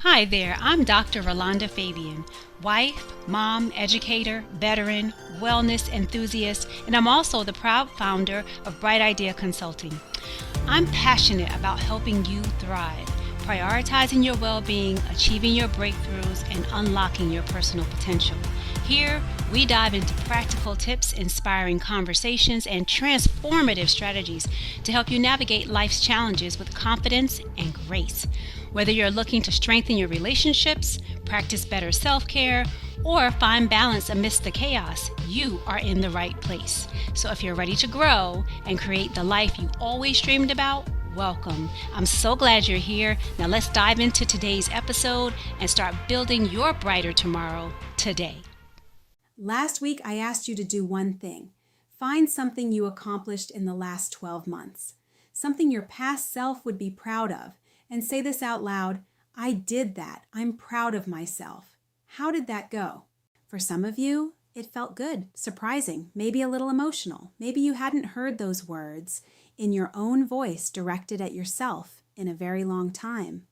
Hi there, I'm Dr. Rolanda Fabian, wife, mom, educator, veteran, wellness enthusiast, and I'm also the proud founder of Bright Idea Consulting. I'm passionate about helping you thrive, prioritizing your well-being, achieving your breakthroughs, and unlocking your personal potential. Here, we dive into practical tips, inspiring conversations, and transformative strategies to help you navigate life's challenges with confidence and grace. Whether you're looking to strengthen your relationships, practice better self-care, or find balance amidst the chaos, you are in the right place. So if you're ready to grow and create the life you always dreamed about, welcome. I'm so glad you're here. Now let's dive into today's episode and start building your brighter tomorrow today. Last week, I asked you to do one thing. Find something you accomplished in the last 12 months, something your past self would be proud of, and say this out loud: I did that. I'm proud of myself. How did that go? For some of you, it felt good, surprising, maybe a little emotional. Maybe you hadn't heard those words in your own voice directed at yourself in a very long time.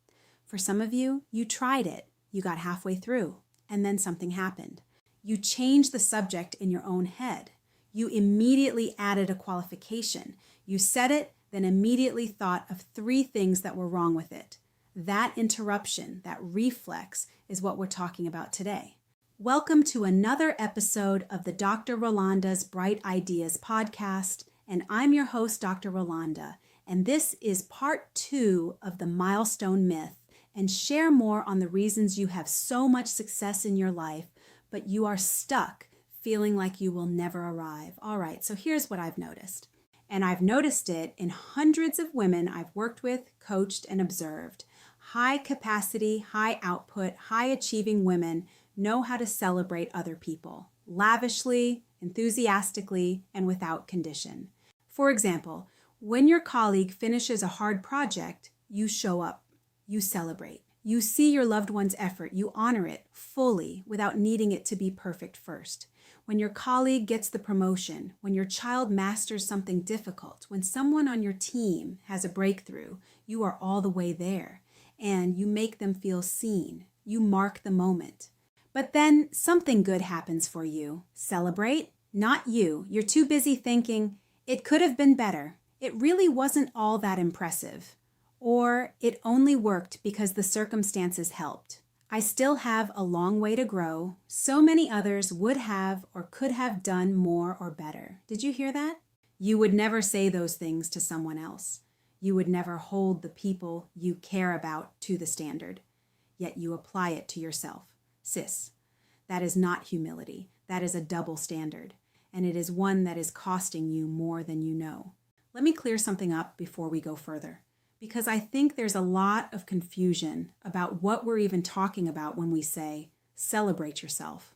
For some of you, you tried it. You got halfway through, and then something happened. You changed the subject in your own head. You immediately added a qualification. You said it, then immediately thought of 3 things that were wrong with it. That interruption, that reflex, is what we're talking about today. Welcome to another episode of the Dr. Rolanda's Bright Ideas podcast, and I'm your host, Dr. Rolanda, and this is part 2 of the Milestone Myth, and share more on the reasons you have so much success in your life, but you are stuck feeling like you will never arrive. All right, so here's what I've noticed. And I've noticed it in hundreds of women I've worked with, coached, and observed. High capacity, high output, high achieving women know how to celebrate other people, lavishly, enthusiastically, and without condition. For example, when your colleague finishes a hard project, you show up, you celebrate. You see your loved one's effort, you honor it fully without needing it to be perfect first. When your colleague gets the promotion, when your child masters something difficult, when someone on your team has a breakthrough, you are all the way there, and you make them feel seen. You mark the moment. But then something good happens for you. Celebrate? Not you. You're too busy thinking, it could have been better. It really wasn't all that impressive. Or it only worked because the circumstances helped. I still have a long way to grow. So many others would have or could have done more or better. Did you hear that? You would never say those things to someone else. You would never hold the people you care about to the standard. Yet you apply it to yourself. Sis, that is not humility. That is a double standard. And it is one that is costing you more than you know. Let me clear something up before we go further, because I think there's a lot of confusion about what we're even talking about when we say, celebrate yourself.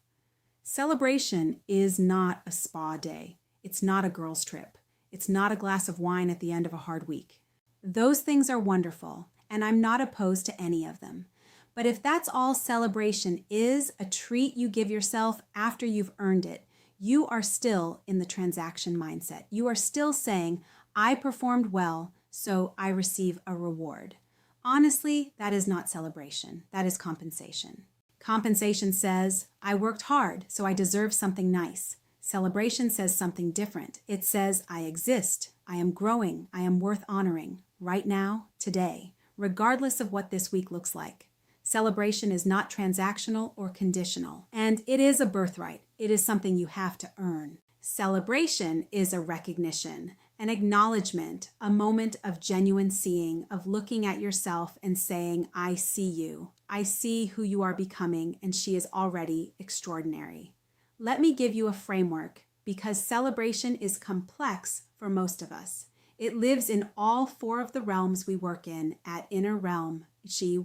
Celebration is not a spa day. It's not a girl's trip. It's not a glass of wine at the end of a hard week. Those things are wonderful, and I'm not opposed to any of them. But if that's all celebration is, a treat you give yourself after you've earned it, you are still in the transaction mindset. You are still saying, I performed well, so I receive a reward. Honestly, that is not celebration. That is compensation. Compensation says, I worked hard, so I deserve something nice. Celebration says something different. It says, I exist, I am growing, I am worth honoring, right now, today, regardless of what this week looks like. Celebration is not transactional or conditional, and it is a birthright. It is something you have to earn. Celebration is a recognition, an acknowledgement, a moment of genuine seeing, of looking at yourself and saying, I see you. I see who you are becoming, and she is already extraordinary. Let me give you a framework, because celebration is complex for most of us. It lives in all 4 of the realms we work in at Inner Realm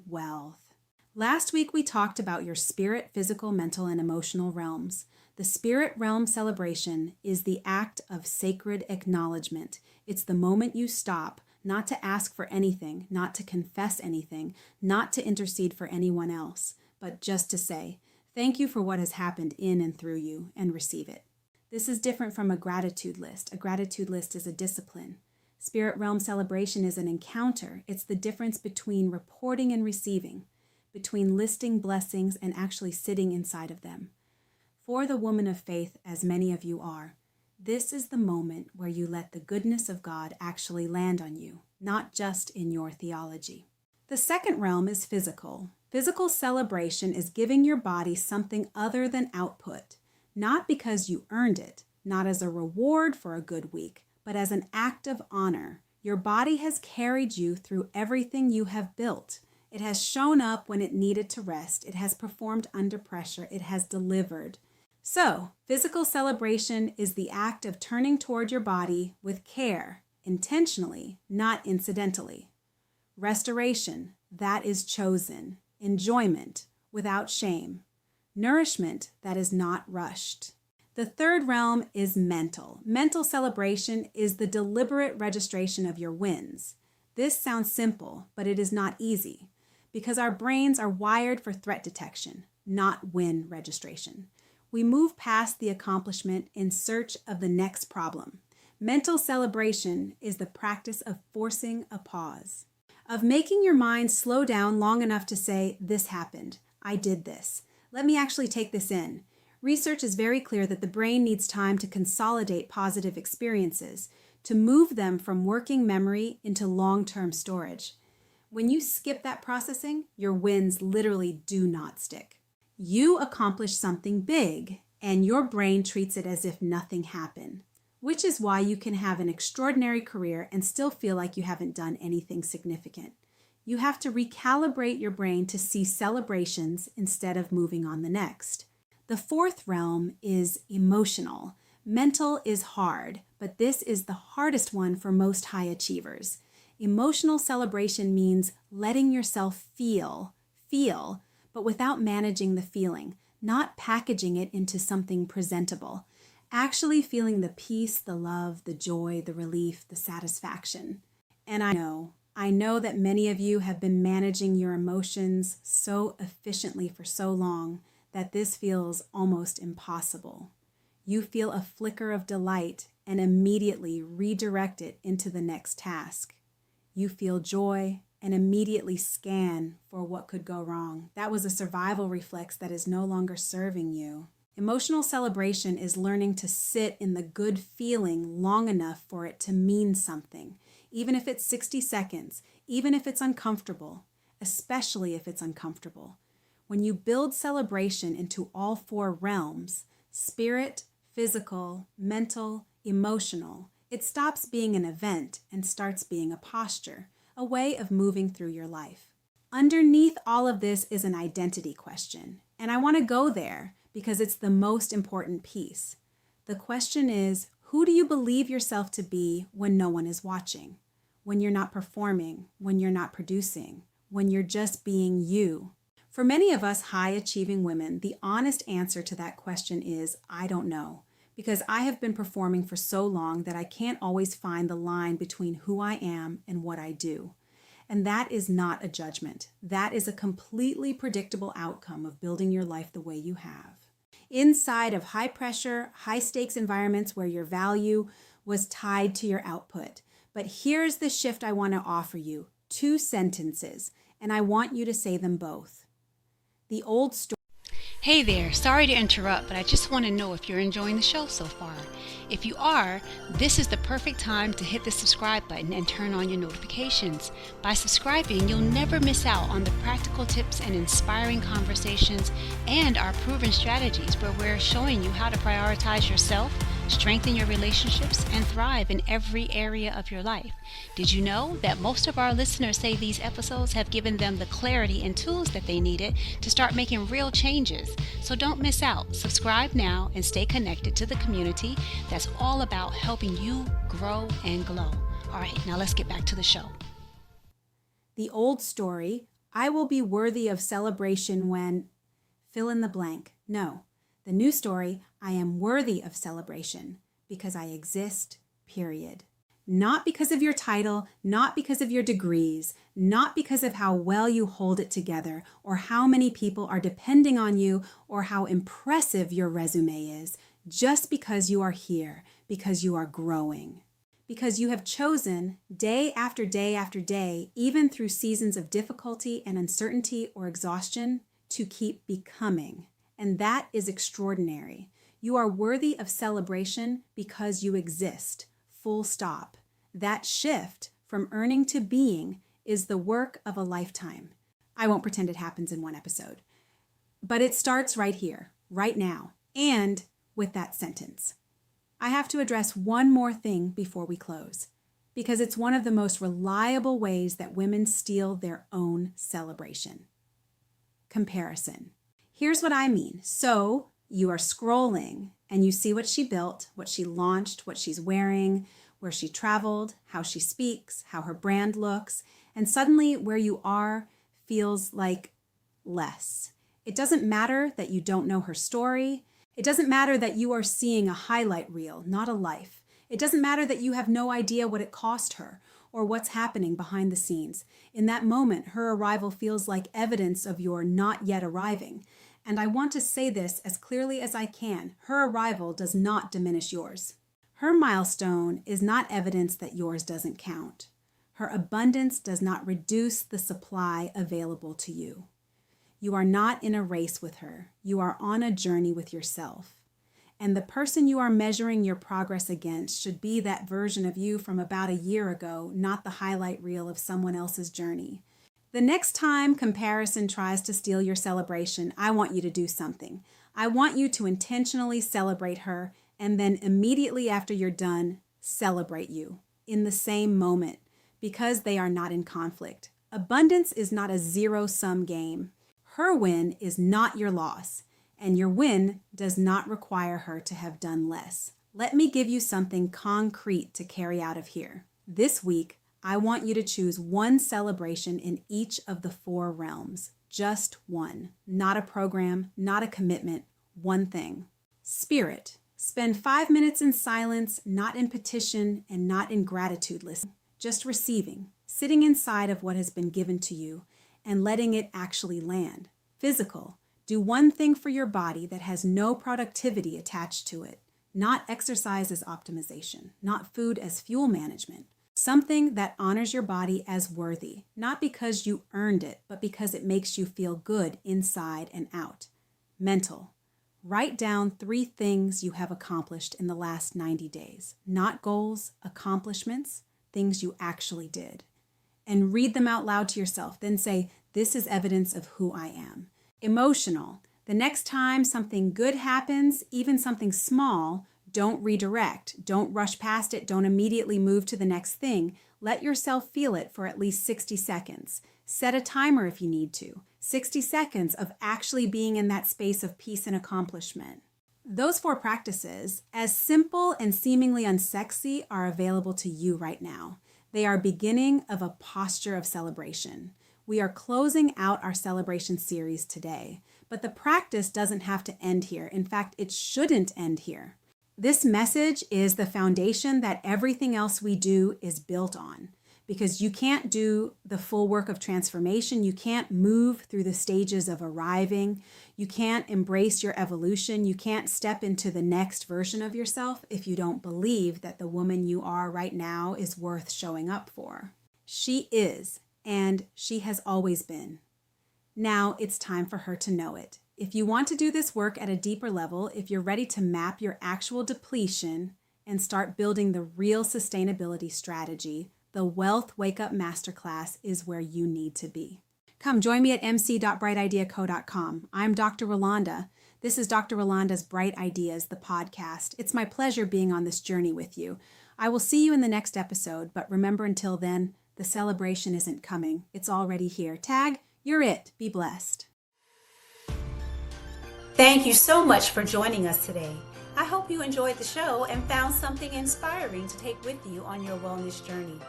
WELLth. Last week we talked about your spirit, physical, mental, and emotional realms. The spirit realm celebration is the act of sacred acknowledgement. It's the moment you stop, not to ask for anything, not to confess anything, not to intercede for anyone else, but just to say, thank you for what has happened in and through you, and receive it. This is different from a gratitude list. A gratitude list is a discipline. Spirit realm celebration is an encounter. It's the difference between reporting and receiving, between listing blessings and actually sitting inside of them. For the woman of faith, as many of you are, this is the moment where you let the goodness of God actually land on you, not just in your theology. The second realm is physical. Physical celebration is giving your body something other than output, not because you earned it, not as a reward for a good week, but as an act of honor. Your body has carried you through everything you have built. It has shown up when it needed to rest. It has performed under pressure. It has delivered. So, physical celebration is the act of turning toward your body with care, intentionally, not incidentally. Restoration, that is chosen. Enjoyment, without shame. Nourishment, that is not rushed. The third realm is mental. Mental celebration is the deliberate registration of your wins. This sounds simple, but it is not easy, because our brains are wired for threat detection, not win registration. We move past the accomplishment in search of the next problem. Mental celebration is the practice of forcing a pause, of making your mind slow down long enough to say, this happened, I did this. Let me actually take this in. Research is very clear that the brain needs time to consolidate positive experiences, to move them from working memory into long-term storage. When you skip that processing, your wins literally do not stick. You accomplish something big, and your brain treats it as if nothing happened, which is why you can have an extraordinary career and still feel like you haven't done anything significant. You have to recalibrate your brain to see celebrations instead of moving on the next. The fourth realm is emotional. Mental is hard, but this is the hardest one for most high achievers. Emotional celebration means letting yourself feel, but without managing the feeling, not packaging it into something presentable. Actually feeling the peace, the love, the joy, the relief, the satisfaction. And I know that many of you have been managing your emotions so efficiently for so long that this feels almost impossible. You feel a flicker of delight and immediately redirect it into the next task. You feel joy and immediately scan for what could go wrong. That was a survival reflex that is no longer serving you. Emotional celebration is learning to sit in the good feeling long enough for it to mean something, even if it's 60 seconds, even if it's uncomfortable, especially if it's uncomfortable. When you build celebration into all four realms, spirit, physical, mental, emotional, it stops being an event and starts being a posture, a way of moving through your life. Underneath all of this is an identity question, and I want to go there because it's the most important piece. The question is, who do you believe yourself to be when no one is watching? When you're not performing, when you're not producing, when you're just being you? For many of us high-achieving women, the honest answer to that question is, I don't know, because I have been performing for so long that I can't always find the line between who I am and what I do. And that is not a judgment. That is a completely predictable outcome of building your life the way you have. Inside of high-pressure, high-stakes environments where your value was tied to your output. But here's the shift I want to offer you. 2 sentences, and I want you to say them both. The old story. Hey there, sorry to interrupt, but I just want to know if you're enjoying the show so far. If you are, this is the perfect time to hit the subscribe button and turn on your notifications. By subscribing, you'll never miss out on the practical tips and inspiring conversations and our proven strategies where we're showing you how to prioritize yourself, strengthen your relationships, and thrive in every area of your life. Did you know that most of our listeners say these episodes have given them the clarity and tools that they needed to start making real changes? So don't miss out. Subscribe now and stay connected to the community that's all about helping you grow and glow. All right, now let's get back to the show. The old story, I will be worthy of celebration when fill in the blank. No. The new story, I am worthy of celebration because I exist, period. Not because of your title, not because of your degrees, not because of how well you hold it together or how many people are depending on you or how impressive your resume is, just because you are here, because you are growing. because you have chosen day after day after day, even through seasons of difficulty and uncertainty or exhaustion, to keep becoming. And that is extraordinary. You are worthy of celebration because you exist. Full stop. That shift from earning to being is the work of a lifetime. I won't pretend it happens in one episode. But it starts right here, right now, and with that sentence. I have to address one more thing before we close, because it's one of the most reliable ways that women steal their own celebration. Comparison. Here's what I mean. So you are scrolling and you see what she built, what she launched, what she's wearing, where she traveled, how she speaks, how her brand looks, and suddenly where you are feels like less. It doesn't matter that you don't know her story. It doesn't matter that you are seeing a highlight reel, not a life. It doesn't matter that you have no idea what it cost her or what's happening behind the scenes. In that moment, her arrival feels like evidence of your not yet arriving. And I want to say this as clearly as I can. Her arrival does not diminish yours. Her milestone is not evidence that yours doesn't count. Her abundance does not reduce the supply available to you. You are not in a race with her. You are on a journey with yourself. And the person you are measuring your progress against should be that version of you from about a year ago, not the highlight reel of someone else's journey. The next time comparison tries to steal your celebration, I want you to do something. I want you to intentionally celebrate her, and then immediately after you're done, celebrate you in the same moment, because they are not in conflict. Abundance is not a zero-sum game. Her win is not your loss, and your win does not require her to have done less. Let me give you something concrete to carry out of here. This week, I want you to choose one celebration in each of the 4 realms. Just one. Not a program, not a commitment, one thing. Spirit. Spend 5 minutes in silence, not in petition and not in gratitude listening. Just receiving, sitting inside of what has been given to you and letting it actually land. Physical. Do one thing for your body that has no productivity attached to it. Not exercise as optimization, not food as fuel management. Something that honors your body as worthy, not because you earned it, but because it makes you feel good inside and out. Mental. Write down 3 things you have accomplished in the last 90 days. Not goals, accomplishments, things you actually did. And read them out loud to yourself. Then say, this is evidence of who I am. Emotional. The next time something good happens, even something small, don't redirect. Don't rush past it. Don't immediately move to the next thing. Let yourself feel it for at least 60 seconds. Set a timer if you need to. 60 seconds of actually being in that space of peace and accomplishment. Those 4 practices, as simple and seemingly unsexy, are available to you right now. They are beginning of a posture of celebration. We are closing out our celebration series today, but the practice doesn't have to end here. In fact, it shouldn't end here. This message is the foundation that everything else we do is built on, because you can't do the full work of transformation. You can't move through the stages of arriving. You can't embrace your evolution. You can't step into the next version of yourself if you don't believe that the woman you are right now is worth showing up for. She is. And she has always been. Now it's time for her to know it. If you want to do this work at a deeper level, if you're ready to map your actual depletion and start building the real sustainability strategy, the Wealth Wake Up Masterclass is where you need to be. Come join me at mc.brightideaco.com. I'm Dr. Rolanda. This is Dr. Rolanda's Bright Ideas, the podcast. It's my pleasure being on this journey with you. I will see you in the next episode, but remember until then, the celebration isn't coming. It's already here. Tag, you're it. Be blessed. Thank you so much for joining us today. I hope you enjoyed the show and found something inspiring to take with you on your wellness journey.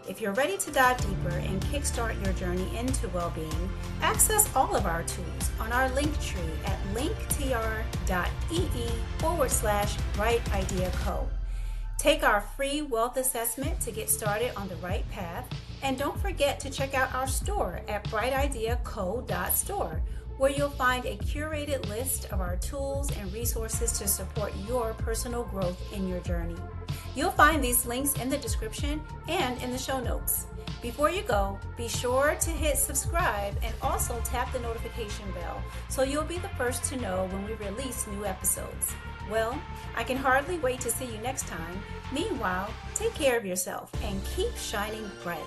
If you're ready to dive deeper and kickstart your journey into well-being, access all of our tools on our link tree at linktr.ee/brightideaco. Take our free wealth assessment to get started on the right path. And don't forget to check out our store at brightideaco.store, where you'll find a curated list of our tools and resources to support your personal growth in your journey. You'll find these links in the description and in the show notes. Before you go, be sure to hit subscribe and also tap the notification bell so you'll be the first to know when we release new episodes. Well, I can hardly wait to see you next time. Meanwhile, take care of yourself and keep shining bright.